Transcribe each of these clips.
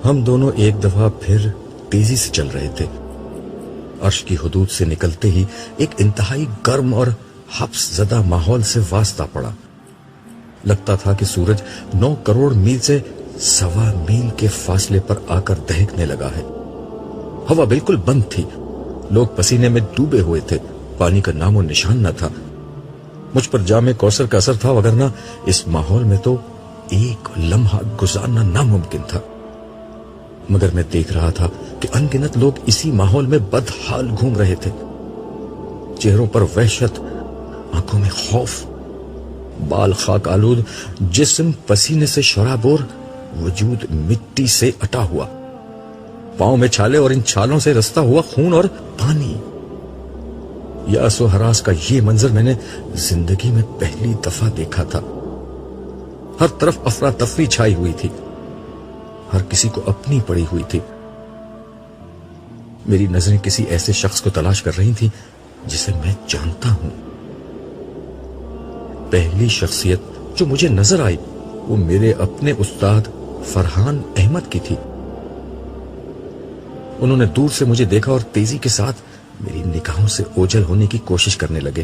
ہم دونوں ایک دفعہ پھر تیزی سے چل رہے تھے. عرش کی حدود سے نکلتے ہی ایک انتہائی گرم اور حبس زدہ ماحول سے واسطہ پڑا. لگتا تھا کہ سورج 9 کروڑ میل سے 1.25 میل کے فاصلے پر آ کر دہکنے لگا ہے. ہوا بالکل بند تھی. لوگ پسینے میں ڈوبے ہوئے تھے. پانی کا نام و نشان نہ تھا. مجھ پر جام کوثر کا اثر تھا، وگرنہ اس ماحول میں تو ایک لمحہ گزارنا ناممکن تھا. مگر میں دیکھ رہا تھا کہ ان گنت لوگ اسی ماحول میں بدحال گھوم رہے تھے. چہروں پر وحشت، آنکھوں میں خوف، بال خاک آلود، جسم پسینے سے شرابور، وجود مٹی سے اٹا ہوا، پاؤں میں چھالے اور ان چھالوں سے رستا ہوا خون اور پانی. یاس و ہراس کا یہ منظر میں نے زندگی میں پہلی دفعہ دیکھا تھا. ہر طرف افراتفری چھائی ہوئی تھی. ہر کسی کو اپنی پڑی ہوئی تھی. میری نظریں کسی ایسے شخص کو تلاش کر رہی تھیں جسے میں جانتا ہوں. پہلی شخصیت جو مجھے نظر آئی وہ میرے اپنے استاد فرحان احمد کی تھی. انہوں نے دور سے مجھے دیکھا اور تیزی کے ساتھ میری نگاہوں سے اوجھل ہونے کی کوشش کرنے لگے.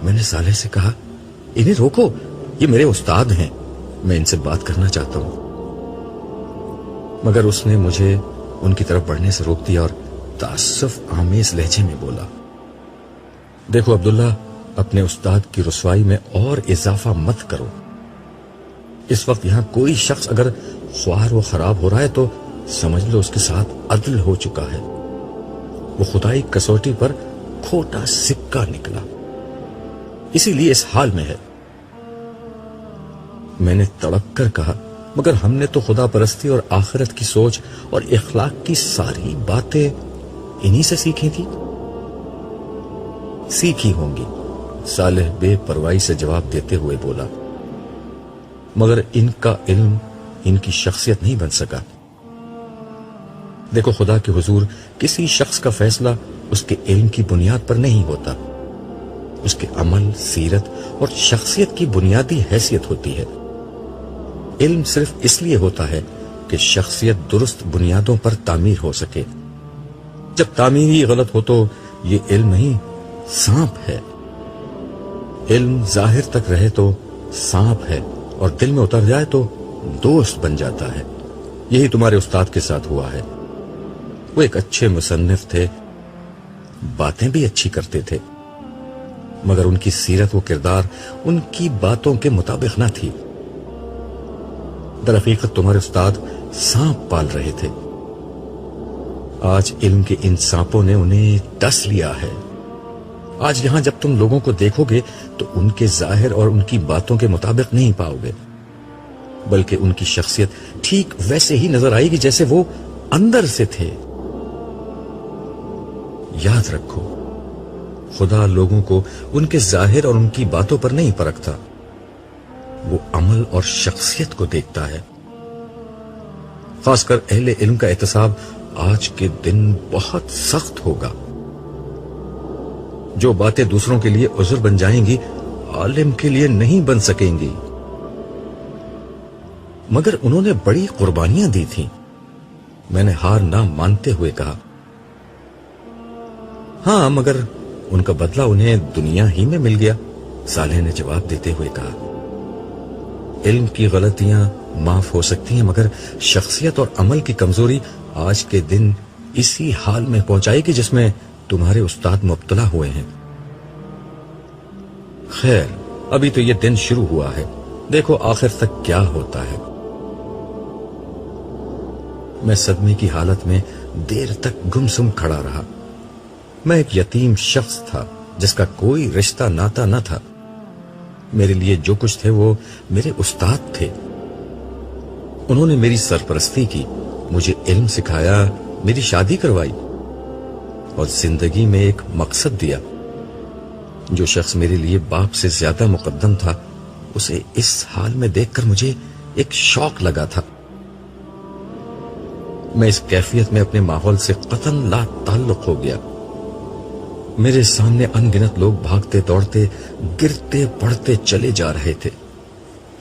میں نے صالح سے کہا، انہیں روکو، یہ میرے استاد ہیں، میں ان سے بات کرنا چاہتا ہوں. مگر اس نے مجھے ان کی طرف بڑھنے سے روک دیا اور تعصف آمیز لہجے میں بولا، دیکھو عبداللہ، اپنے استاد کی رسوائی میں اور اضافہ مت کرو. اس وقت یہاں کوئی شخص اگر خوار و خراب ہو رہا ہے تو سمجھ لو اس کے ساتھ عدل ہو چکا ہے. وہ خدائی کسوٹی پر کھوٹا سکہ نکلا، اسی لیے اس حال میں ہے. میں نے تڑپ کر کہا، مگر ہم نے تو خدا پرستی اور آخرت کی سوچ اور اخلاق کی ساری باتیں انہی سے سیکھی تھی. سیکھی ہوں گی، صالح بے پرواہی سے جواب دیتے ہوئے بولا، مگر ان کا علم ان کی شخصیت نہیں بن سکا. دیکھو، خدا کے حضور کسی شخص کا فیصلہ اس کے علم کی بنیاد پر نہیں ہوتا. اس کے عمل، سیرت اور شخصیت کی بنیادی حیثیت ہوتی ہے. علم صرف اس لیے ہوتا ہے کہ شخصیت درست بنیادوں پر تعمیر ہو سکے. جب تعمیر ہی غلط ہو تو یہ علم نہیں، سانپ ہے. علم ظاہر تک رہے تو سانپ ہے اور دل میں اتر جائے تو دوست بن جاتا ہے. یہی تمہارے استاد کے ساتھ ہوا ہے. وہ ایک اچھے مصنف تھے، باتیں بھی اچھی کرتے تھے، مگر ان کی سیرت و کردار ان کی باتوں کے مطابق نہ تھی. در حقیقت تمہارے استاد سانپ پال رہے تھے. آج علم کے ان سانپوں نے انہیں ڈس لیا ہے. آج یہاں جب تم لوگوں کو دیکھو گے تو ان کے ظاہر اور ان کی باتوں کے مطابق نہیں پاؤ گے، بلکہ ان کی شخصیت ٹھیک ویسے ہی نظر آئے گی جیسے وہ اندر سے تھے. یاد رکھو، خدا لوگوں کو ان کے ظاہر اور ان کی باتوں پر نہیں پرکھتا، وہ عمل اور شخصیت کو دیکھتا ہے. خاص کر اہل علم کا احتساب آج کے دن بہت سخت ہوگا. جو باتیں دوسروں کے لیے عذر بن جائیں گی، عالم کے لیے نہیں بن سکیں گی. مگر انہوں نے بڑی قربانیاں دی تھیں. میں نے ہار نہ مانتے ہوئے کہا، ہاں مگر ان کا بدلہ انہیں دنیا ہی میں مل گیا. صالح نے جواب دیتے ہوئے کہا، علم کی غلطیاں معاف ہو سکتی ہیں، مگر شخصیت اور عمل کی کمزوری آج کے دن اسی حال میں پہنچائے گی جس میں تمہارے استاد مبتلا ہوئے ہیں. خیر، ابھی تو یہ دن شروع ہوا ہے، دیکھو آخر تک کیا ہوتا ہے. میں صدمے کی حالت میں دیر تک گمسم کھڑا رہا. میں ایک یتیم شخص تھا جس کا کوئی رشتہ ناتا نہ تھا. میرے لیے جو کچھ تھے وہ میرے استاد تھے. انہوں نے میری سرپرستی کی، مجھے علم سکھایا، میری شادی کروائی اور زندگی میں ایک مقصد دیا. جو شخص میرے لیے باپ سے زیادہ مقدم تھا، اسے اس حال میں دیکھ کر مجھے ایک شوق لگا تھا. میں اس کیفیت میں اپنے ماحول سے قطعاً لا تعلق ہو گیا. میرے سامنے ان گنت لوگ بھاگتے دوڑتے گرتے پڑتے چلے جا رہے تھے.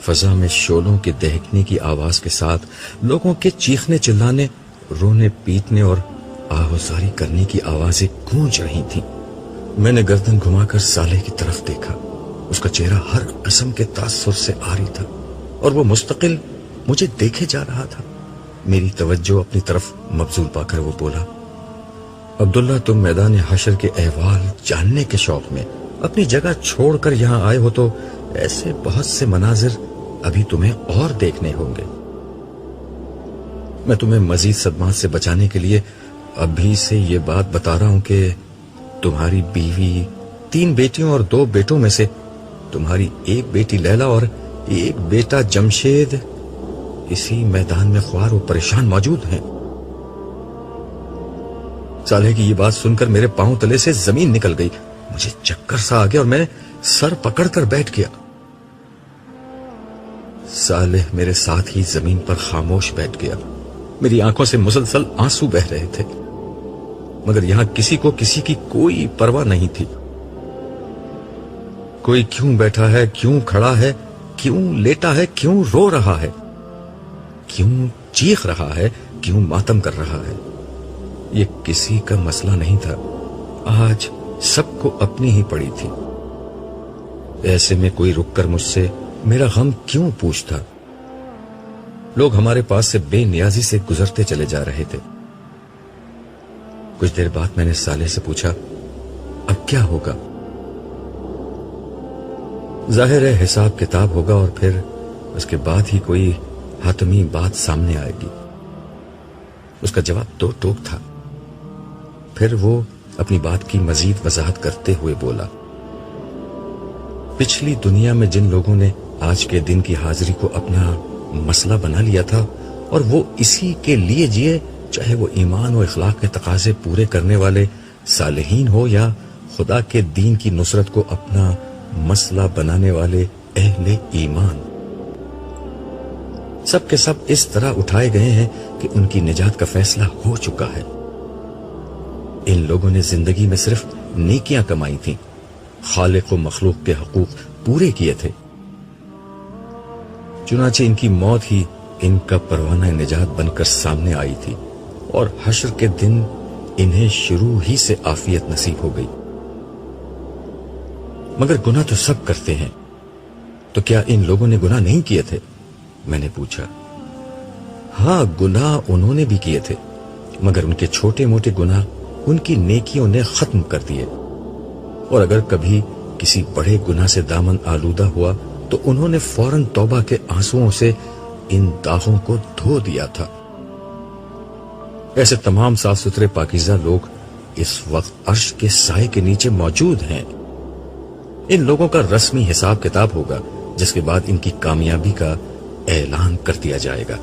فضا میں شعلوں کے دہکنے کی آواز کے ساتھ لوگوں کے چیخنے چلانے، رونے پیٹنے اور آہوزاری کرنے کی آوازیں گونج رہی تھیں۔ میں نے گردن گھما کر صالح کی طرف دیکھا۔ اس کا چہرہ ہر قسم کے تاثر سے عاری تھا اور وہ مستقل مجھے دیکھے جا رہا تھا۔ میری توجہ اپنی طرف مبذول پا کر وہ بولا، عبداللہ، تم میدان حشر کے احوال جاننے کے شوق میں اپنی جگہ چھوڑ کر یہاں آئے ہو تو ایسے بہت سے مناظر ابھی تمہیں اور دیکھنے ہوں گے۔ میں تمہیں مزید صدمات سے بچانے کے لیے ابھی سے یہ بات بتا رہا ہوں کہ تمہاری بیوی، 3 بیٹیوں اور 2 بیٹوں میں سے تمہاری ایک بیٹی لیلا اور ایک بیٹا جمشید اسی میدان میں خوار و پریشان موجود ہیں۔ صالح کی یہ بات سن کر میرے پاؤں تلے سے زمین نکل گئی۔ مجھے چکر سا آ گیا اور میں سر پکڑ کر بیٹھ گیا۔ صالح میرے ساتھ ہی زمین پر خاموش بیٹھ گیا۔ میری آنکھوں سے مسلسل آنسو بہ رہے تھے، مگر یہاں کسی کو کسی کی کوئی پرواہ نہیں تھی۔ کوئی کیوں بیٹھا ہے، کیوں کھڑا ہے، کیوں لیٹا ہے، کیوں رو رہا ہے، کیوں چیخ رہا ہے، کیوں ماتم کر رہا ہے، یہ کسی کا مسئلہ نہیں تھا۔ آج سب کو اپنی ہی پڑی تھی۔ ایسے میں کوئی رک کر مجھ سے میرا غم کیوں پوچھتا؟ لوگ ہمارے پاس سے بے نیازی سے گزرتے چلے جا رہے تھے۔ کچھ دیر بعد میں نے صالح سے پوچھا، اب کیا ہوگا؟ ظاہر ہے حساب کتاب ہوگا اور پھر اس کے بعد ہی کوئی حتمی بات سامنے آئے گی۔ اس کا جواب دو ٹوک تھا۔ پھر وہ اپنی بات کی مزید وضاحت کرتے ہوئے بولا، پچھلی دنیا میں جن لوگوں نے آج کے دن کی حاضری کو اپنا مسئلہ بنا لیا تھا اور وہ اسی کے لیے جیے، چاہے وہ ایمان و اخلاق کے تقاضے پورے کرنے والے صالحین ہو یا خدا کے دین کی نصرت کو اپنا مسئلہ بنانے والے اہل ایمان، سب کے سب اس طرح اٹھائے گئے ہیں کہ ان کی نجات کا فیصلہ ہو چکا ہے۔ ان لوگوں نے زندگی میں صرف نیکیاں کمائی تھیں، خالق و مخلوق کے حقوق پورے کیے تھے، چنانچہ ان کی موت ہی ان کا پروانہ نجات بن کر سامنے آئی تھی اور حشر کے دن انہیں شروع ہی سے عافیت نصیب ہو گئی۔ مگر گناہ تو سب کرتے ہیں، تو کیا ان لوگوں نے گناہ نہیں کیے تھے؟ میں نے پوچھا۔ ہاں، گناہ انہوں نے بھی کیے تھے، مگر ان کے چھوٹے موٹے گناہ ان کی نیکیوں نے ختم کر دیے، اور اگر کبھی کسی بڑے گناہ سے دامن آلودہ ہوا تو انہوں نے فوراً توبہ کے آنسوؤں سے ان داغوں کو دھو دیا تھا۔ ایسے تمام صاف ستھرے پاکیزہ لوگ اس وقت عرش کے سائے کے نیچے موجود ہیں۔ ان لوگوں کا رسمی حساب کتاب ہوگا، جس کے بعد ان کی کامیابی کا اعلان کر دیا جائے گا۔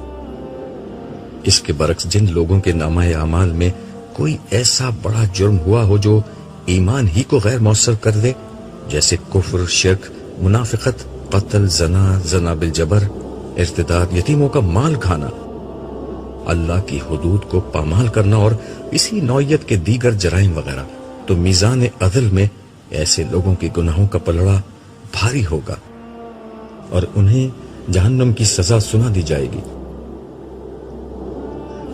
اس کے برعکس جن لوگوں کے نامہ اعمال میں کوئی ایسا بڑا جرم ہوا ہو جو ایمان ہی کو غیر مؤثر کر دے، جیسے کفر، شرک، منافقت، قتل، زنا بالجبر، ارتداد، یتیموں کا مال کھانا، اللہ کی حدود کو پامال کرنا اور اسی نوعیت کے دیگر جرائم وغیرہ، تو میزان عدل میں ایسے لوگوں کے گناہوں کا پلڑا بھاری ہوگا اور انہیں جہنم کی سزا سنا دی جائے گی۔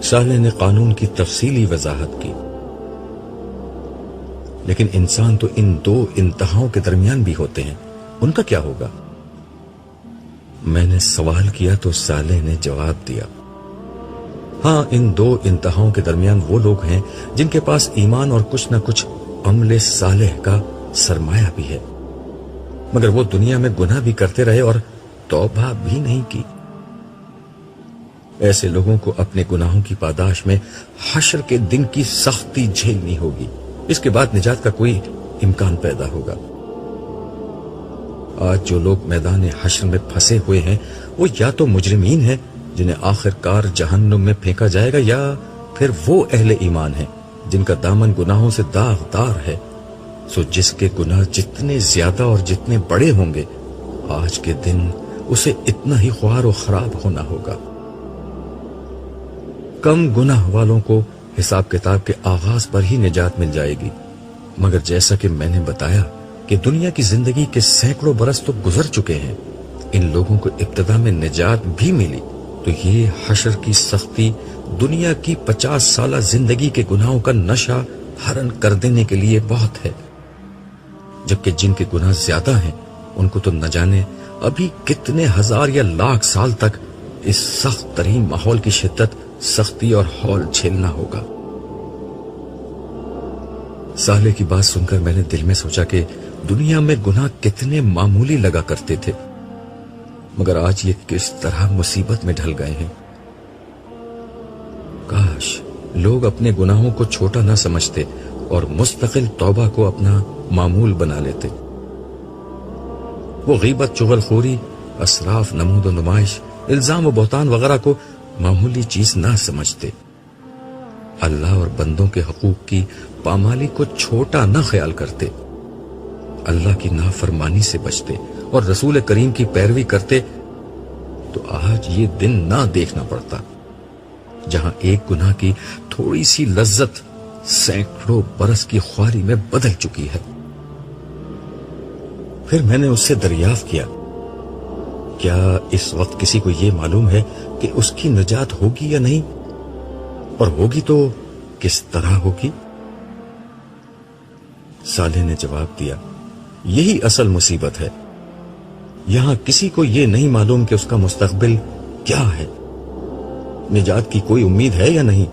صالح نے قانون کی تفصیلی وضاحت کی، لیکن انسان تو ان 2 انتہاؤں کے درمیان بھی ہوتے ہیں، ان کا کیا ہوگا؟ میں نے سوال کیا تو صالح نے جواب دیا، ہاں، ان 2 انتہاؤں کے درمیان وہ لوگ ہیں جن کے پاس ایمان اور کچھ نہ کچھ عمل صالح کا سرمایہ بھی ہے، مگر وہ دنیا میں گناہ بھی کرتے رہے اور توبہ بھی نہیں کی۔ ایسے لوگوں کو اپنے گناہوں کی پاداش میں حشر کے دن کی سختی جھیلنی ہوگی، اس کے بعد نجات کا کوئی امکان پیدا ہوگا۔ آج جو لوگ میدان حشر میں پھنسے ہوئے ہیں وہ یا تو مجرمین ہیں جنہیں آخر کار جہنم میں پھینکا جائے گا، یا پھر وہ اہل ایمان ہیں جن کا دامن گناہوں سے داغدار ہے۔ سو جس کے گناہ جتنے زیادہ اور جتنے بڑے ہوں گے، آج کے دن اسے اتنا ہی خوار و خراب ہونا ہوگا۔ کم گناہ والوں کو حساب کتاب کے آغاز پر ہی نجات مل جائے گی، مگر جیسا کہ میں نے بتایا کہ دنیا کی زندگی کے سینکڑوں برس تو گزر چکے ہیں، ان لوگوں کو ابتدا میں نجات بھی ملی تو یہ حشر کی سختی دنیا کی 50 سالہ زندگی کے گناہوں کا نشہ ہرن کر دینے کے لیے بہت ہے، جبکہ جن کے گناہ زیادہ ہیں ان کو تو نہ جانے ابھی کتنے ہزار یا لاکھ سال تک اس سخت ترین ماحول کی شدت، سختی اور ہول جھیلنا ہوگا۔ صالح کی بات سن کر میں نے دل میں سوچا کہ دنیا میں گناہ کتنے معمولی لگا کرتے تھے، مگر آج یہ کس طرح مصیبت میں ڈھل گئے ہیں۔ کاش لوگ اپنے گناہوں کو چھوٹا نہ سمجھتے اور مستقل توبہ کو اپنا معمول بنا لیتے۔ وہ غیبت، چغل خوری، اسراف، نمود و نمائش، الزام و بہتان وغیرہ کو معمولی چیز نہ سمجھتے، اللہ اور بندوں کے حقوق کی پامالی کو چھوٹا نہ خیال کرتے، اللہ کی نافرمانی سے بچتے اور رسول کریم کی پیروی کرتے، تو آج یہ دن نہ دیکھنا پڑتا جہاں ایک گناہ کی تھوڑی سی لذت سینکڑوں برس کی خواری میں بدل چکی ہے۔ پھر میں نے اس سے دریافت کیا، کیا اس وقت کسی کو یہ معلوم ہے کہ اس کی نجات ہوگی یا نہیں، اور ہوگی تو کس طرح ہوگی؟ صالح نے جواب دیا، یہی اصل مصیبت ہے، یہاں کسی کو یہ نہیں معلوم کہ اس کا مستقبل کیا ہے، نجات کی کوئی امید ہے یا نہیں،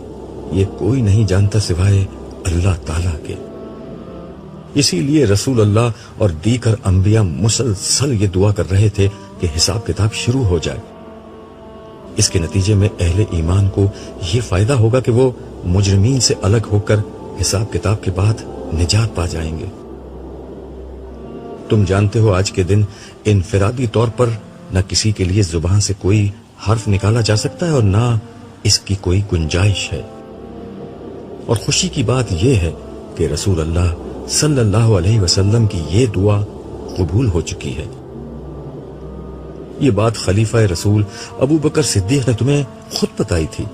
یہ کوئی نہیں جانتا سوائے اللہ تعالیٰ کے۔ اسی لیے رسول اللہ اور دیگر انبیاء مسلسل یہ دعا کر رہے تھے کہ حساب کتاب شروع ہو جائے۔ اس کے نتیجے میں اہل ایمان کو یہ فائدہ ہوگا کہ وہ مجرمین سے الگ ہو کر حساب کتاب کے بعد نجات پا جائیں گے۔ تم جانتے ہو آج کے دن انفرادی طور پر نہ کسی کے لیے زبان سے کوئی حرف نکالا جا سکتا ہے اور نہ اس کی کوئی گنجائش ہے، اور خوشی کی بات یہ ہے کہ رسول اللہ صلی اللہ علیہ وسلم کی یہ دعا قبول ہو چکی ہے۔ یہ بات خلیفہ رسول ابو بکر صدیق نے تمہیں خود بتائی تھی،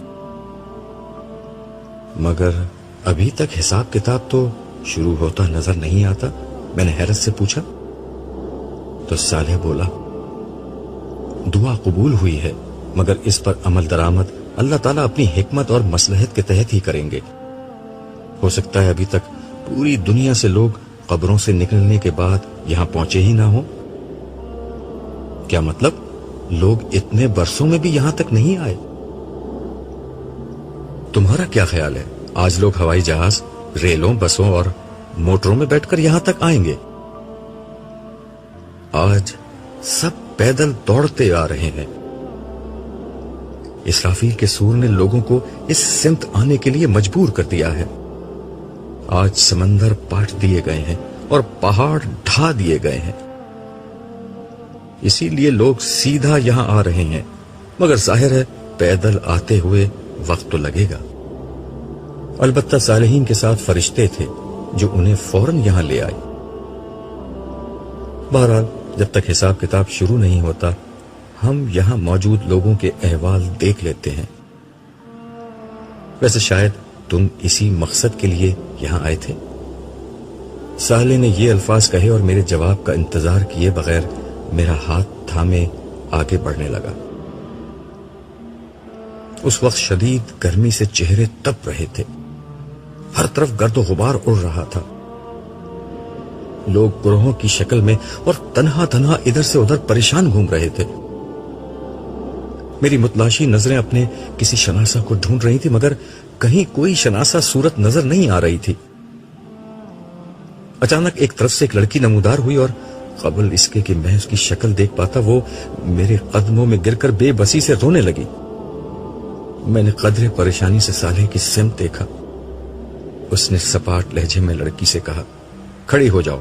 مگر ابھی تک حساب کتاب تو شروع ہوتا نظر نہیں آتا، میں نے حیرت سے پوچھا۔ تو صالح بولا، دعا قبول ہوئی ہے مگر اس پر عمل درآمد اللہ تعالیٰ اپنی حکمت اور مصلحت کے تحت ہی کریں گے۔ ہو سکتا ہے ابھی تک پوری دنیا سے لوگ قبروں سے نکلنے کے بعد یہاں پہنچے ہی نہ ہوں۔ کیا مطلب؟ لوگ اتنے برسوں میں بھی یہاں تک نہیں آئے؟ تمہارا کیا خیال ہے آج لوگ ہوائی جہاز، ریلوں، بسوں اور موٹروں میں بیٹھ کر یہاں تک آئیں گے؟ آج سب پیدل دوڑتے آ رہے ہیں۔ اسرافیل کے سور نے لوگوں کو اس سمت آنے کے لیے مجبور کر دیا ہے۔ آج سمندر پاٹ دیے گئے ہیں اور پہاڑ ڈھا دیے گئے ہیں، اسی لیے لوگ سیدھا یہاں آ رہے ہیں، مگر ظاہر ہے پیدل آتے ہوئے وقت تو لگے گا۔ البتہ صالحین کے ساتھ فرشتے تھے جو انہیں فوراً یہاں لے آئے۔ بہرحال جب تک حساب کتاب شروع نہیں ہوتا ہم یہاں موجود لوگوں کے احوال دیکھ لیتے ہیں۔ ویسے شاید تم اسی مقصد کے لیے یہاں آئے تھے۔ صالح نے یہ الفاظ کہے اور میرے جواب کا انتظار کیے بغیر میرا ہاتھ تھامے آگے بڑھنے لگا۔ اس وقت شدید گرمی سے چہرے تپ رہے تھے، ہر طرف گرد و غبار اڑ رہا تھا، لوگ گروہوں کی شکل میں اور تنہا تنہا ادھر سے ادھر پریشان گھوم رہے تھے۔ میری متلاشی نظریں اپنے کسی شناسہ کو ڈھونڈ رہی تھی مگر کہیں کوئی شناسہ صورت نظر نہیں آ رہی تھی۔ اچانک ایک طرف سے ایک لڑکی نمودار ہوئی اور قبل اس کے کہ میں اس کی شکل دیکھ پاتا وہ میرے قدموں میں گر کر بے بسی سے رونے لگی۔ میں نے قدرے پریشانی سے صالح کی سمت دیکھا۔ اس نے سپاٹ لہجے میں لڑکی سے کہا، کھڑی ہو جاؤ۔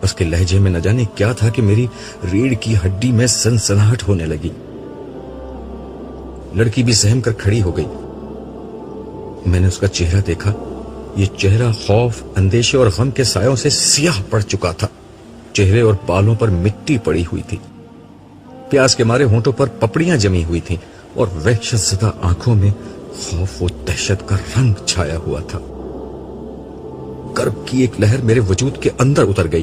اس کے لہجے میں نہ جانے کیا تھا کہ میری ریڑھ کی ہڈی میں سنسناہٹ ہونے لگی۔ لڑکی بھی سہم کر کھڑی ہو گئی۔ میں نے اس کا چہرہ دیکھا، یہ چہرہ خوف، اندیشے اور غم کے سایوں سے سیاہ پڑ چکا تھا، چہرے اور بالوں پر مٹی پڑی ہوئی تھی، پیاس کے مارے ہونٹوں پر پپڑیاں جمی ہوئی تھیں اور وحشت زدہ آنکھوں میں خوف و دہشت کا رنگ چھایا ہوا تھا۔ کرب کی ایک لہر میرے وجود کے اندر اتر گئی۔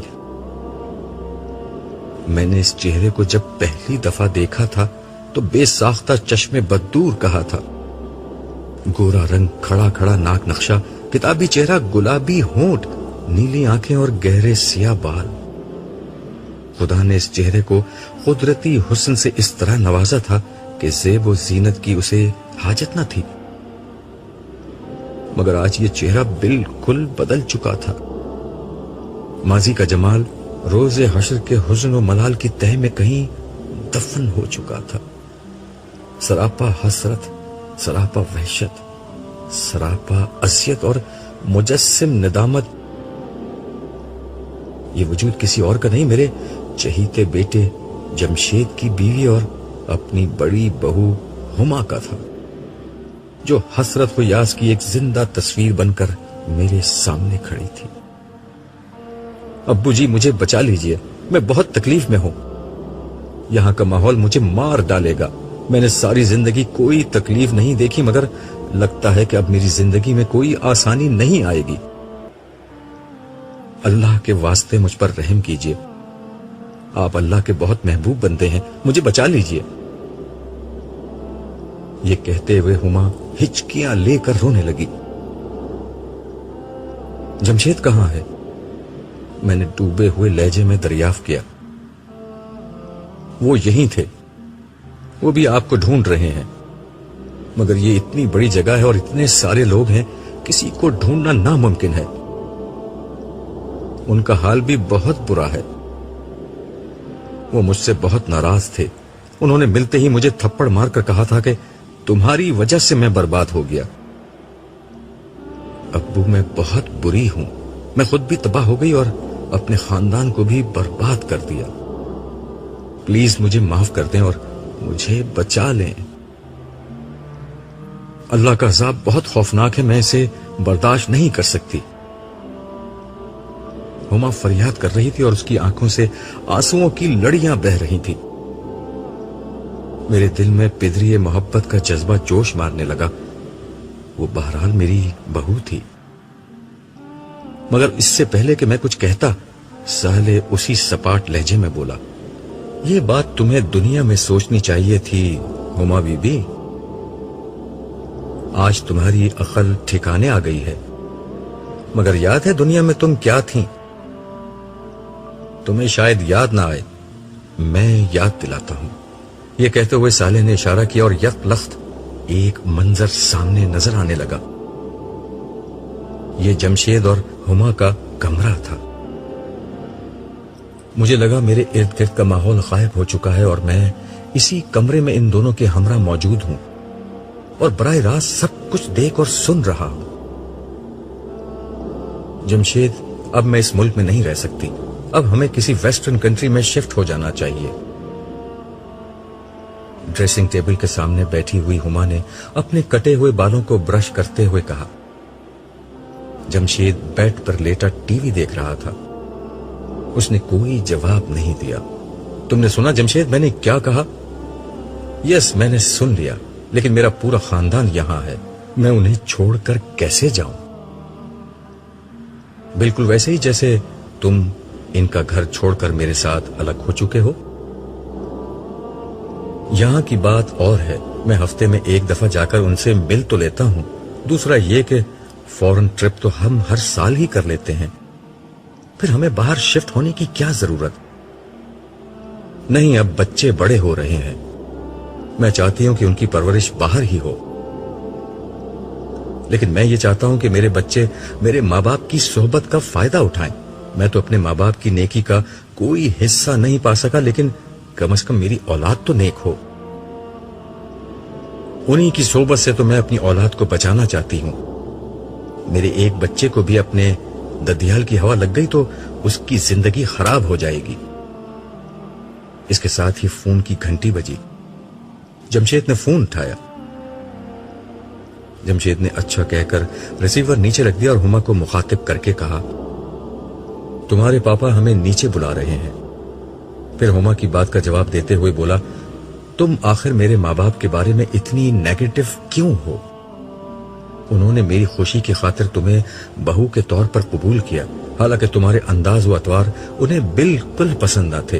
میں نے اس چہرے کو جب پہلی دفعہ دیکھا تھا تو بے ساختہ چشمے بددور کہا تھا. گورا رنگ، کھڑا کھڑا ناک نقشہ، کتابی چہرہ، گلابی ہونٹ، نیلی آنکھیں اور گہرے سیاہ بال. خدا نے اس چہرے کو قدرتی حسن سے اس طرح نوازا تھا کہ زیب و زینت کی اسے حاجت نہ تھی. مگر آج یہ چہرہ بالکل بدل چکا تھا. ماضی کا جمال روز حشر کے حزن و ملال کی تہ میں کہیں دفن ہو چکا تھا. سراپا حسرت، سراپا وحشت، سراپا اذیت اور مجسم ندامت. یہ وجود کسی اور کا نہیں، میرے چہیتے بیٹے جمشید کی بیوی اور اپنی بڑی بہو ہما کا تھا، جو حسرت و یاس کی ایک زندہ تصویر بن کر میرے سامنے کھڑی تھی. ابو جی مجھے بچا لیجئے، میں بہت تکلیف میں ہوں. یہاں کا ماحول مجھے مار ڈالے گا. میں نے ساری زندگی کوئی تکلیف نہیں دیکھی، مگر لگتا ہے کہ اب میری زندگی میں کوئی آسانی نہیں آئے گی. اللہ کے واسطے مجھ پر رحم کیجئے. آپ اللہ کے بہت محبوب بندے ہیں، مجھے بچا لیجئے. یہ کہتے ہوئے ہما ہچکیاں لے کر رونے لگی. جمشید کہاں ہے؟ میں نے ڈوبے ہوئے لہجے میں دریافت کیا. وہ یہیں تھے، وہ بھی آپ کو ڈھونڈ رہے ہیں. مگر یہ اتنی بڑی جگہ ہے اور اتنے سارے لوگ ہیں، کسی کو ڈھونڈنا ناممکن ہے. ان کا حال بھی بہت برا ہے. وہ مجھ سے بہت ناراض تھے. انہوں نے ملتے ہی مجھے تھپڑ مار کر کہا تھا کہ تمہاری وجہ سے میں برباد ہو گیا. ابو میں بہت بری ہوں. میں خود بھی تباہ ہو گئی اور اپنے خاندان کو بھی برباد کر دیا. پلیز مجھے معاف کر دیں اور مجھے بچا لیں. اللہ کا عذاب بہت خوفناک ہے، میں اسے برداشت نہیں کر سکتی. ہما فریاد کر رہی تھی اور اس کی آنکھوں سے آنسوؤں کی لڑیاں بہہ رہی تھی. میرے دل میں پدری محبت کا جذبہ جوش مارنے لگا. وہ بہرحال میری بہو تھی. مگر اس سے پہلے کہ میں کچھ کہتا، سہلے اسی سپاٹ لہجے میں بولا، یہ بات تمہیں دنیا میں سوچنی چاہیے تھی ہما بی بی. آج تمہاری عقل ٹھکانے آ گئی ہے. مگر یاد ہے دنیا میں تم کیا تھیں؟ تمہیں شاید یاد نہ آئے، میں یاد دلاتا ہوں. یہ کہتے ہوئے سالے نے اشارہ کیا اور یک لخت ایک منظر سامنے نظر آنے لگا. یہ جمشید اور ہما کا کمرہ تھا. مجھے لگا میرے ارد گرد کا ماحول غائب ہو چکا ہے اور میں اسی کمرے میں ان دونوں کے ہمراہ موجود ہوں اور براہ راست سب کچھ دیکھ اور سن رہا ہوں. جمشید، اب میں اس ملک میں نہیں رہ سکتی. اب ہمیں کسی ویسٹرن کنٹری میں شفٹ ہو جانا چاہیے. ڈریسنگ ٹیبل کے سامنے بیٹھی ہوئی ہما نے اپنے کٹے ہوئے بالوں کو برش کرتے ہوئے کہا. جمشید بیڈ پر لیٹا ٹی وی دیکھ رہا تھا. اس نے کوئی جواب نہیں دیا. تم نے سنا جمشید میں نے کیا کہا؟ یس، میں نے سن لیا، لیکن میرا پورا خاندان یہاں ہے. میں انہیں چھوڑ کر کیسے جاؤں؟ بالکل ویسے ہی جیسے تم ان کا گھر چھوڑ کر میرے ساتھ الگ ہو چکے ہو. یہاں کی بات اور ہے. میں ہفتے میں ایک دفعہ جا کر ان سے مل تو لیتا ہوں. دوسرا یہ کہ فورن ٹرپ تو ہم ہر سال ہی کر لیتے ہیں. پھر ہمیں باہر شفٹ ہونے کی کیا ضرورت؟ نہیں، اب بچے بڑے ہو رہے ہیں. میں چاہتی ہوں کہ ان کی پرورش باہر ہی ہو. لیکن میں یہ چاہتا ہوں کہ میرے بچے میرے ماں باپ کی صحبت کا فائدہ اٹھائیں. میں تو اپنے ماں باپ کی نیکی کا کوئی حصہ نہیں پا سکا، لیکن کم از کم میری اولاد تو نیک ہو. انہی کی صحبت سے تو میں اپنی اولاد کو بچانا چاہتی ہوں. میرے ایک بچے کو بھی اپنے ددیال کی ہوا لگ گئی تو اس کی زندگی خراب ہو جائے گی. اس کے ساتھ ہی فون کی گھنٹی بجی. جمشید نے فون اٹھایا. جمشید نے اچھا کہہ کر ریسیور نیچے رکھ دیا اور ہما کو مخاطب کر کے کہا، تمہارے پاپا ہمیں نیچے بلا رہے ہیں. پھر ہما کی بات کا جواب دیتے ہوئے بولا، تم آخر میرے ماں باپ کے بارے میں اتنی نیگیٹو کیوں ہو؟ انہوں نے میری خوشی کی خاطر تمہیں بہو کے طور پر قبول کیا، حالانکہ تمہارے انداز و اطوار انہیں بالکل پسند نہ تھے.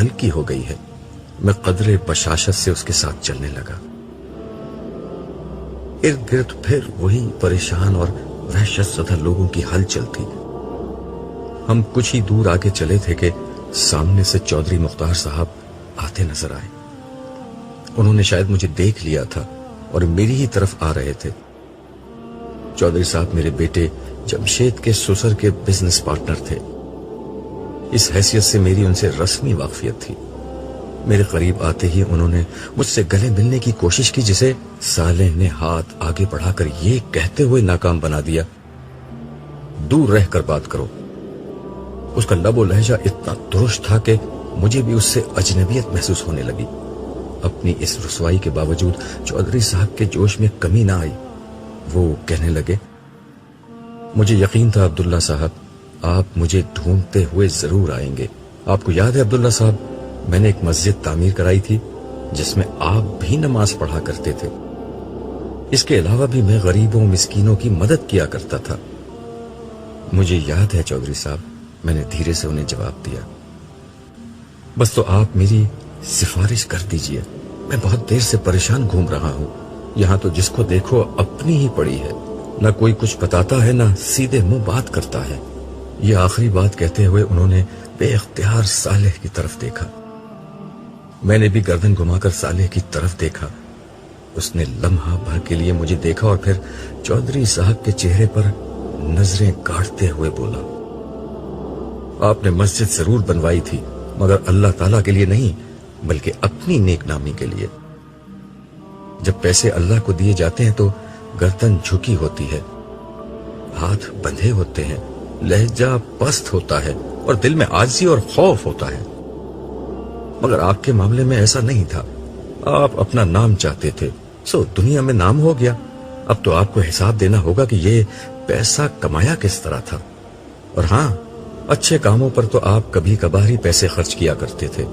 ہلکی ہو گئی ہے۔ میں قدرے بشاشت سے اس کے ساتھ چلنے لگا۔ ارد گرد پھر وہی پریشان اور وحشت زدہ لوگوں کی ہلچل تھی۔ ہم کچھ ہی دور آگے چلے تھے کہ سامنے سے چودھری مختار صاحب آتے نظر آئے۔ انہوں نے شاید مجھے دیکھ لیا تھا اور میری ہی طرف آ رہے تھے۔ چودھری صاحب میرے بیٹے جمشید کے سسر کے بزنس پارٹنر تھے۔ اس حیثیت سے میری ان سے رسمی واقفیت تھی۔ میرے قریب آتے ہی انہوں نے مجھ سے گلے ملنے کی کوشش کی، جسے صالح نے ہاتھ آگے بڑھا کر یہ کہتے ہوئے ناکام بنا دیا، دور رہ کر بات کرو۔ اس کا لب و لہجہ اتنا درست تھا کہ مجھے بھی اس سے اجنبیت محسوس ہونے لگی۔ اپنی اس رسوائی کے باوجود چودھری صاحب کے جوش میں کمی نہ آئی۔ وہ کہنے لگے، مجھے یقین تھا عبداللہ صاحب آپ مجھے ڈھونڈتے ہوئے ضرور آئیں گے۔ آپ کو یاد ہے عبداللہ صاحب، میں نے ایک مسجد تعمیر کرائی تھی جس میں آپ بھی نماز پڑھا کرتے تھے۔ اس کے علاوہ بھی میں غریبوں مسکینوں کی مدد کیا کرتا تھا۔ مجھے یاد ہے چودھری صاحب، میں نے دھیرے سے انہیں جواب دیا۔ بس تو آپ میری سفارش کر دیجئے، میں بہت دیر سے پریشان گھوم رہا ہوں۔ یہاں تو جس کو دیکھو اپنی ہی پڑی ہے، نہ کوئی کچھ بتاتا ہے، نہ سیدھے منہ بات کرتا ہے۔ یہ آخری بات کہتے ہوئے انہوں نے بے اختیار صالح کی طرف دیکھا۔ میں نے بھی گردن گھما کر صالح کی طرف دیکھا۔ اس نے لمحہ بھر کے لیے مجھے دیکھا اور پھر چودھری صاحب کے چہرے پر نظریں گاڑتے ہوئے بولا، آپ نے مسجد ضرور بنوائی تھی، مگر اللہ تعالیٰ کے لیے نہیں بلکہ اپنی نیک نامی کے لیے۔ جب پیسے اللہ کو دیے جاتے ہیں تو گردن جھکی ہوتی ہے، ہاتھ بندھے ہوتے ہیں، لہجہ پست ہوتا ہے اور دل میں عاجزی اور خوف ہوتا ہے۔ مگر آپ کے معاملے میں ایسا نہیں تھا۔ آپ اپنا نام چاہتے تھے، سو دنیا میں نام ہو گیا۔ اب تو آپ کو حساب دینا ہوگا کہ یہ پیسہ کمایا کس طرح تھا۔ اور ہاں، اچھے کاموں پر تو آپ کبھی کبھار ہی پیسے خرچ کیا کرتے تھے۔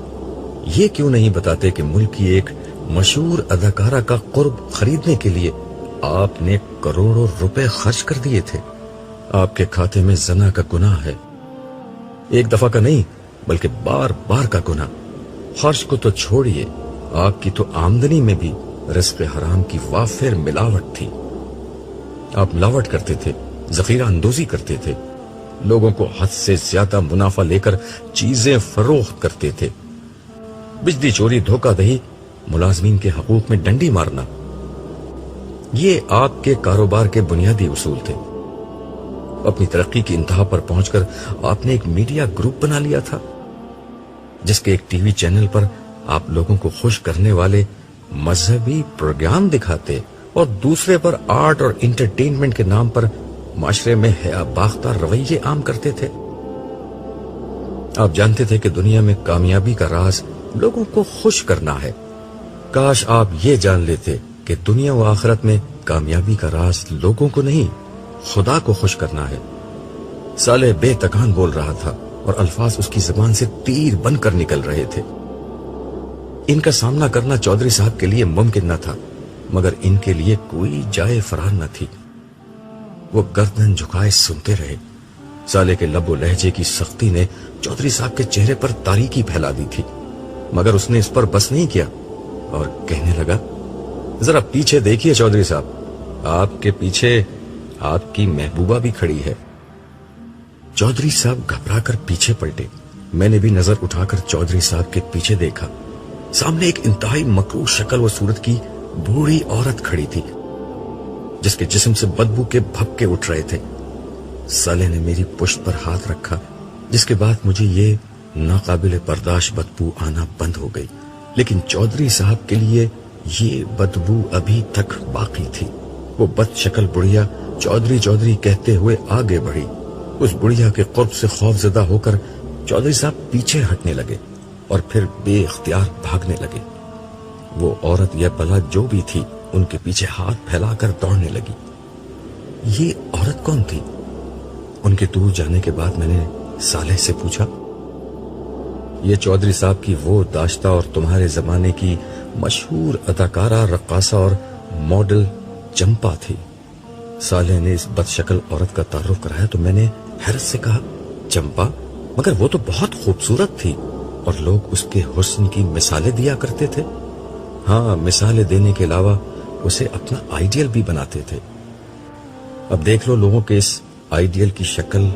یہ کیوں نہیں بتاتے کہ ملک کی ایک مشہور اداکارہ کا قرب خریدنے کے لیے آپ نے کروڑوں روپے خرچ کر دیے تھے۔ آپ کے کھاتے میں زنا کا گناہ ہے، ایک دفعہ کا نہیں بلکہ بار بار کا گناہ۔ خرچ کو تو چھوڑیے، آپ کی تو آمدنی میں بھی رزق حرام کی وافر ملاوٹ تھی۔ آپ ملاوٹ کرتے تھے، ذخیرہ اندوزی کرتے تھے، لوگوں کو حد سے زیادہ منافع لے کر چیزیں فروخت کرتے تھے، بجلی چوری، دھوکہ دہی، ملازمین کے حقوق میں ڈنڈی مارنا، یہ آپ کے کاروبار کے بنیادی اصول تھے۔ اپنی ترقی کی انتہا پر پہنچ کر آپ نے ایک میڈیا گروپ بنا لیا تھا، جس کے ایک ٹی وی چینل پر آپ لوگوں کو خوش کرنے والے مذہبی پروگرام دکھاتے اور دوسرے پر آرٹ اور انٹرٹینمنٹ کے نام پر معاشرے میں حیا باختہ رویے عام کرتے تھے۔ آپ جانتے تھے کہ دنیا میں کامیابی کا راز لوگوں کو خوش کرنا ہے۔ کاش آپ یہ جان لیتے کہ دنیا و آخرت میں کامیابی کا راز لوگوں کو نہیں، خدا کو خوش کرنا ہے۔ صالح بے تکان بول رہا تھا اور الفاظ اس کی زبان سے تیر بن کر نکل رہے تھے۔ ان کا سامنا کرنا چودھری صاحب کے لیے ممکن نہ تھا، مگر ان کے لیے کوئی جائے فرار نہ تھی۔ وہ گردن جھکائے سنتے رہے۔ صالح کے لب و لہجے کی سختی نے چودھری صاحب کے چہرے پر تاریکی پھیلا دی تھی، مگر اس نے اس پر بس نہیں کیا اور کہنے لگا، ذرا پیچھے دیکھیے چودھری صاحب، آپ کے پیچھے آپ کی محبوبہ بھی کھڑی ہے۔ چودھری صاحب گھبرا کر پیچھے پلٹے۔ میں نے بھی نظر اٹھا کر چودھری صاحب کے پیچھے دیکھا۔ سامنے ایک انتہائی مکروہ شکل و صورت کی بوڑھی عورت کھڑی تھی، جس کے جسم سے بدبو کے بھپکے اٹھ رہے تھے۔ صالح نے میری پشت پر ہاتھ رکھا، جس کے بعد مجھے یہ ناقابل برداشت بدبو آنا بند ہو گئی، لیکن چودھری صاحب کے لیے یہ بدبو ابھی تک باقی تھی۔ وہ بد شکل بڑھیا چودھری چودھری کہتے ہوئے آگے بڑھی۔ اس بڑھیا کے قرب سے خوف زدہ ہو کر چودھری صاحب پیچھے ہٹنے لگے اور پھر بے اختیار بھاگنے لگے۔ وہ عورت یا بلا جو بھی تھی ان کے پیچھے ہاتھ پھیلا کر دوڑنے لگی۔ یہ عورت کون تھی؟ ان کے دور جانے کے بعد میں نے صالح سے پوچھا۔ یہ چودھری صاحب کی وہ داشتہ اور تمہارے زمانے کی مشہور اداکارہ، رقاصہ اور ماڈل چمپا تھی۔ صالح نے اس بد شکل عورت کا تعارف کرایا تو میں نے حیرت سے کہا، چمپا؟ مگر وہ تو بہت خوبصورت تھی، اور لوگ اس کے حسن کی مثالیں دیا کرتے تھے. ہاں، مثالیں دینے کے علاوہ اسے اپنا آئیڈیل بھی بناتے تھے. اب دیکھ لو لوگوں کے اس آئیڈیل کی شکل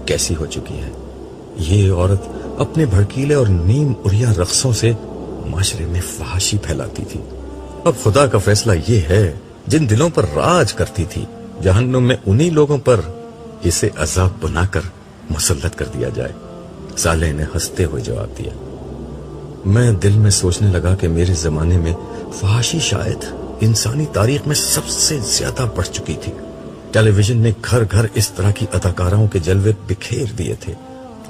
کیسی ہو چکی ہے. یہ عورت اپنے بھڑکیلے اور نیم اریا رقصوں سے معاشرے میں فحاشی پھیلاتی تھی. اب خدا کا فیصلہ یہ ہے، جن دلوں پر راج کرتی تھی جہنم میں انہی لوگوں پر اسے عذاب بنا کر مسلط کر دیا جائے. صالح نے ہنستے ہوئے جواب دیا. میں دل میں سوچنے لگا کہ میرے زمانے میں فحاشی شاید انسانی تاریخ میں سب سے زیادہ بڑھ چکی تھی. ٹیلی ویژن نے گھر گھر اس طرح کی اداکاراؤں کے جلوے بکھیر دیے تھے.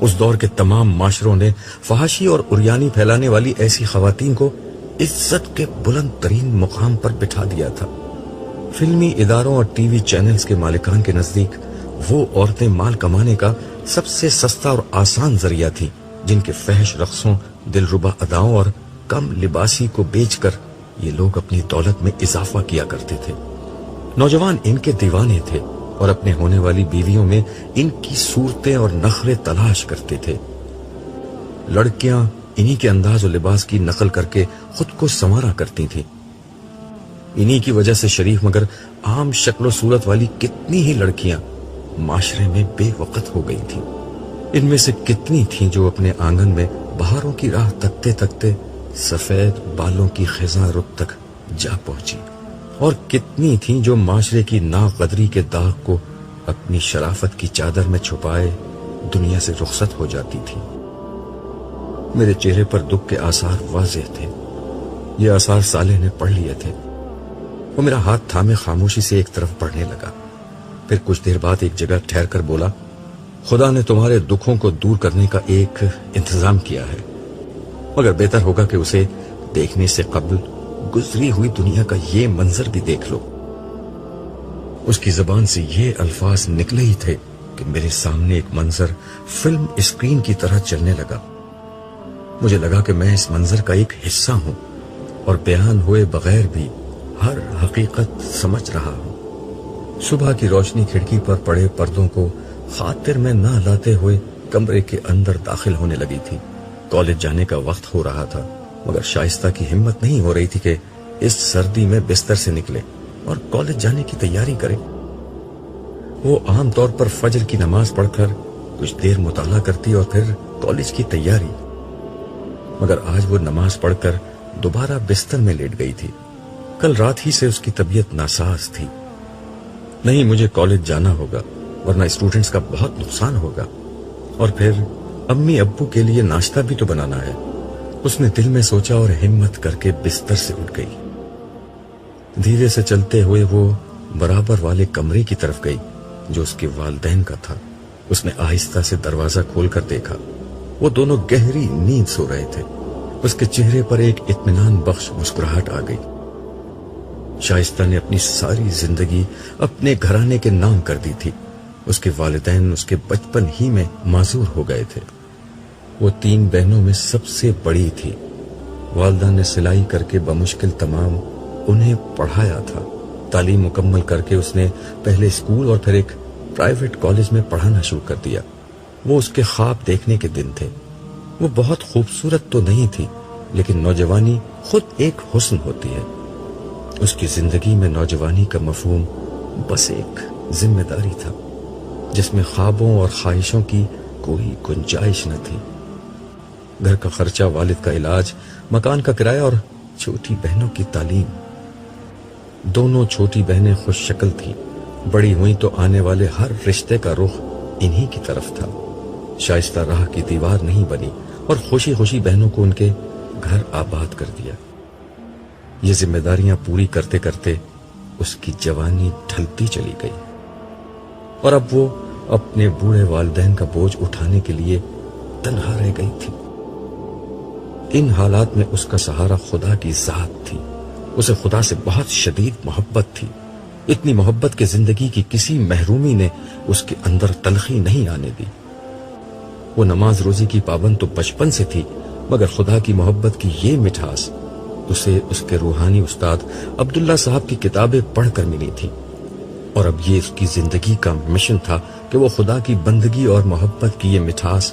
اس دور کے تمام معاشروں نے فحاشی اور عریانی پھیلانے والی ایسی خواتین کو عزت کے بلند ترین مقام پر بٹھا دیا تھا. فلمی اداروں اور ٹی وی چینلز کے مالکان کے نزدیک وہ عورتیں مال کمانے کا سب سے سستا اور آسان ذریعہ تھی، جن کے فحش رقصوں، دلربا اداؤں اور کم لباسی کو بیچ کر یہ لوگ اپنی دولت میں اضافہ کیا کرتے تھے. نوجوان ان کے دیوانے تھے اور اپنے ہونے والی بیویوں میں ان کی صورتیں اور نخرے تلاش کرتے تھے. لڑکیاں انہی کے انداز و لباس کی نقل کر کے خود کو سنوارا کرتی تھیں. انہی کی وجہ سے شریف مگر عام شکل و صورت والی کتنی ہی لڑکیاں معاشرے میں بے وقت ہو گئی تھیں. ان میں سے کتنی تھیں جو اپنے آنگن میں بہاروں کی راہ تکتے تکتے سفید بالوں کی خزاں رخ تک جا پہنچی، اور کتنی تھیں جو معاشرے کی ناقدری کے داغ کو اپنی شرافت کی چادر میں چھپائے دنیا سے رخصت ہو جاتی تھی. میرے چہرے پر دکھ کے آثار واضح تھے. یہ آثار صالح نے پڑھ لیے تھے. وہ میرا ہاتھ تھامے خاموشی سے ایک طرف پڑھنے لگا. پھر کچھ دیر بعد ایک جگہ ٹھہر کر بولا، خدا نے تمہارے دکھوں کو دور کرنے کا ایک انتظام کیا ہے، مگر بہتر ہوگا کہ اسے دیکھنے سے قبل گزری ہوئی دنیا کا یہ منظر بھی دیکھ لو. اس کی زبان سے یہ الفاظ نکلے ہی تھے کہ میرے سامنے ایک منظر فلم اسکرین کی طرح چلنے لگا. مجھے لگا کہ میں اس منظر کا ایک حصہ ہوں اور بیان ہوئے بغیر بھی ہر حقیقت سمجھ رہا ہوں. صبح کی روشنی کھڑکی پر پڑے پردوں کو خاطر میں نہ لاتے ہوئے کمرے کے اندر داخل ہونے لگی تھی. کالج جانے کا وقت ہو رہا تھا، مگر شائستہ کی ہمت نہیں ہو رہی تھی کہ اس سردی میں بستر سے نکلے اور کالج جانے کی تیاری کرے. وہ عام طور پر فجر کی نماز پڑھ کر کچھ دیر مطالعہ کرتی اور پھر کالج کی تیاری، مگر آج وہ نماز پڑھ کر دوبارہ بستر میں لیٹ گئی تھی. کل رات ہی سے اس کی طبیعت ناساز تھی. نہیں، مجھے کالج جانا ہوگا ورنہ اسٹوڈنٹس کا بہت نقصان ہوگا، اور پھر امی ابو کے لیے ناشتہ بھی تو بنانا ہے. اس نے دل میں سوچا اور ہمت کر کے بستر سے اٹھ گئی. دھیرے سے چلتے ہوئے وہ برابر والے کمرے کی طرف گئی جو اس کے والدین کا تھا. اس نے آہستہ سے دروازہ کھول کر دیکھا. وہ دونوں گہری نیند سو رہے تھے. اس کے چہرے پر ایک اطمینان بخش مسکراہٹ آ گئی. شائستہ نے اپنی ساری زندگی اپنے گھرانے کے نام کر دی تھی. اس کے والدین اس کے بچپن ہی میں معذور ہو گئے تھے. وہ 3 بہنوں میں سب سے بڑی تھی. والدہ نے سلائی کر کے بمشکل تمام انہیں پڑھایا تھا. تعلیم مکمل کر کے اس نے پہلے اسکول اور پھر ایک پرائیویٹ کالج میں پڑھانا شروع کر دیا. وہ اس کے خواب دیکھنے کے دن تھے. وہ بہت خوبصورت تو نہیں تھی، لیکن نوجوانی خود ایک حسن ہوتی ہے. اس کی زندگی میں نوجوانی کا مفہوم بس ایک ذمہ داری تھا جس میں خوابوں اور خواہشوں کی کوئی گنجائش نہ تھی. گھر کا خرچہ، والد کا علاج، مکان کا کرایہ اور چھوٹی بہنوں کی تعلیم. دونوں چھوٹی بہنیں خوش شکل تھیں. بڑی ہوئیں تو آنے والے ہر رشتے کا رخ انہی کی طرف تھا. شائستہ راہ کی دیوار نہیں بنی اور خوشی خوشی بہنوں کو ان کے گھر آباد کر دیا. یہ ذمہ داریاں پوری کرتے کرتے اس کی جوانی ڈھلتی چلی گئی اور اب وہ اپنے بوڑھے والدین کا بوجھ اٹھانے کے لیے تنہا رہ گئی تھی. ان حالات میں اس کا سہارا خدا کی ذات تھی. اسے خدا سے بہت شدید محبت تھی. اتنی محبت کہ زندگی کی کسی محرومی نے اس کے اندر تلخی نہیں آنے دی. وہ نماز روزی کی پابند تو بچپن سے تھی، مگر خدا کی محبت کی یہ مٹھاس اسے اس کے روحانی استاد عبداللہ صاحب کی کتابیں پڑھ کر ملی تھی. اور اب یہ اس کی زندگی کا مشن تھا کہ وہ خدا کی بندگی اور محبت کی یہ مٹھاس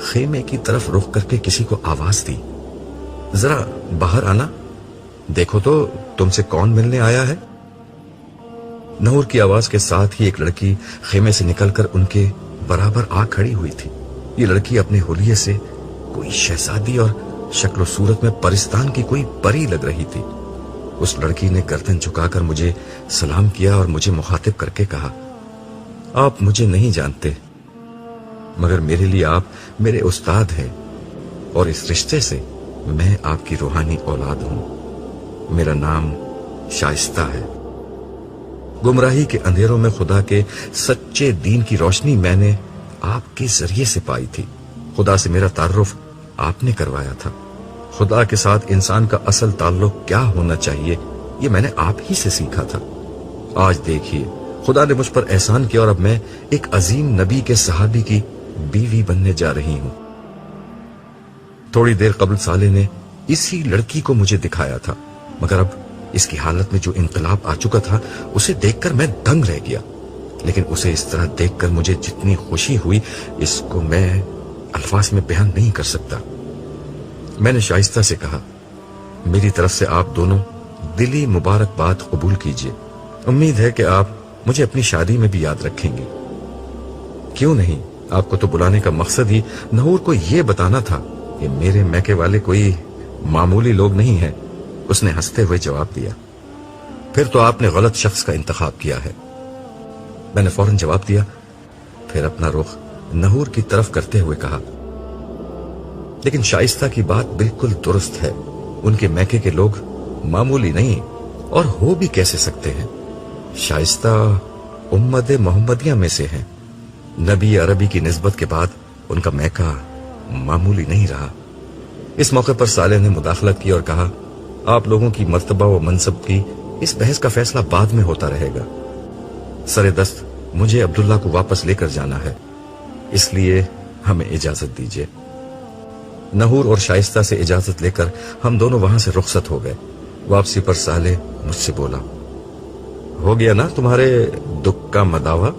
خیمے کی طرف رخ کر کے کسی کو آواز دی، ذرا باہر آنا، دیکھو تو تم سے کون ملنے آیا ہے۔ نور کی آواز کے ساتھ ہی ایک لڑکی خیمے سے نکل کر ان کے برابر آ کھڑی ہوئی تھی۔ یہ لڑکی اپنے حلیے سے کوئی شہزادی اور شکل و صورت میں پرستان کی کوئی پری لگ رہی تھی۔ اس لڑکی نے گردن جھکا کر مجھے سلام کیا اور مجھے مخاطب کر کے کہا، آپ مجھے نہیں جانتے، مگر میرے لیے آپ میرے استاد ہیں، اور اس رشتے سے میں آپ کی روحانی اولاد ہوں۔ میرا نام شائستہ ہے۔ گمراہی کے اندھیروں میں خدا کے سچے دین کی روشنی میں نے آپ کے ذریعے سے پائی تھی۔ خدا سے میرا تعارف آپ نے کروایا تھا۔ خدا کے ساتھ انسان کا اصل تعلق کیا ہونا چاہیے یہ میں نے آپ ہی سے سیکھا تھا۔ آج دیکھیے خدا نے مجھ پر احسان کیا اور اب میں ایک عظیم نبی کے صحابی کی بیوی بننے جا رہی ہوں۔ تھوڑی دیر قبل صالح نے اسی لڑکی کو مجھے دکھایا تھا، مگر اب اس کی حالت میں جو انقلاب آ چکا تھا اسے دیکھ کر میں دنگ رہ گیا۔ لیکن اسے اس طرح دیکھ کر مجھے جتنی خوشی ہوئی اس کو میں الفاظ میں بیان نہیں کر سکتا۔ میں نے شائستہ سے کہا، میری طرف سے آپ دونوں دلی مبارکباد قبول کیجیے۔ امید ہے کہ آپ مجھے اپنی شادی میں بھی یاد رکھیں گے۔ کیوں نہیں، آپ کو تو بلانے کا مقصد ہی نحور کو یہ بتانا تھا کہ میرے میکے والے کوئی معمولی لوگ نہیں ہیں۔ اس نے ہنستے ہوئے جواب دیا، پھر تو آپ نے غلط شخص کا انتخاب کیا ہے۔ میں نے فوراً جواب دیا، پھر اپنا رخ نحور کی طرف کرتے ہوئے کہا، لیکن شائستہ کی بات بالکل درست ہے، ان کے میکے کے لوگ معمولی نہیں اور ہو بھی کیسے سکتے ہیں۔ شائستہ امت محمدیہ میں سے ہیں، نبی عربی کی نسبت کے بعد ان کا میکہ معمولی نہیں رہا۔ اس موقع پر صالح نے مداخلت کی اور کہا، آپ لوگوں کی مرتبہ و منصب کی اس بحث کا فیصلہ بعد میں ہوتا رہے گا۔ سر دست مجھے عبداللہ کو واپس لے کر جانا ہے، اس لیے ہمیں اجازت دیجیے۔ نحور اور شائستہ سے اجازت لے کر ہم دونوں وہاں سے رخصت ہو گئے۔ واپسی پر صالح مجھ سے بولا، ہو گیا نا تمہارے دکھ کا مداوع؟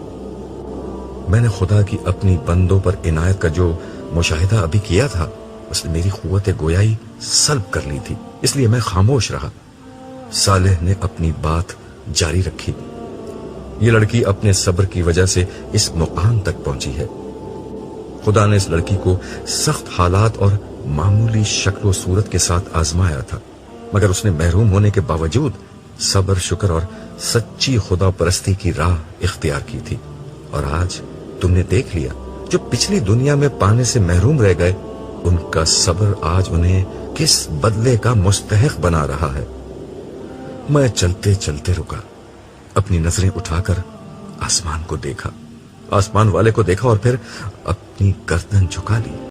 میں نے خدا کی اپنی بندوں پر عنایت کا جو مشاہدہ ابھی کیا تھا اس نے میری قوت گویائی سلب کر لی تھی، اس لیے میں خاموش رہا۔ صالح نے اپنی بات جاری رکھی، یہ لڑکی اپنے صبر کی وجہ سے اس مقام تک پہنچی ہے۔ خدا نے اس لڑکی کو سخت حالات اور معمولی شکل و صورت کے ساتھ آزمایا تھا، مگر اس نے محروم ہونے کے باوجود صبر، شکر اور سچی خدا پرستی کی راہ اختیار کی تھی۔ اور آج تم نے دیکھ لیا، جو پچھلی دنیا میں پانے سے محروم رہ گئے ان کا صبر آج انہیں کس بدلے کا مستحق بنا رہا ہے۔ میں چلتے چلتے رکا، اپنی نظریں اٹھا کر آسمان کو دیکھا، آسمان والے کو دیکھا اور پھر اپنی گردن جھکا لی۔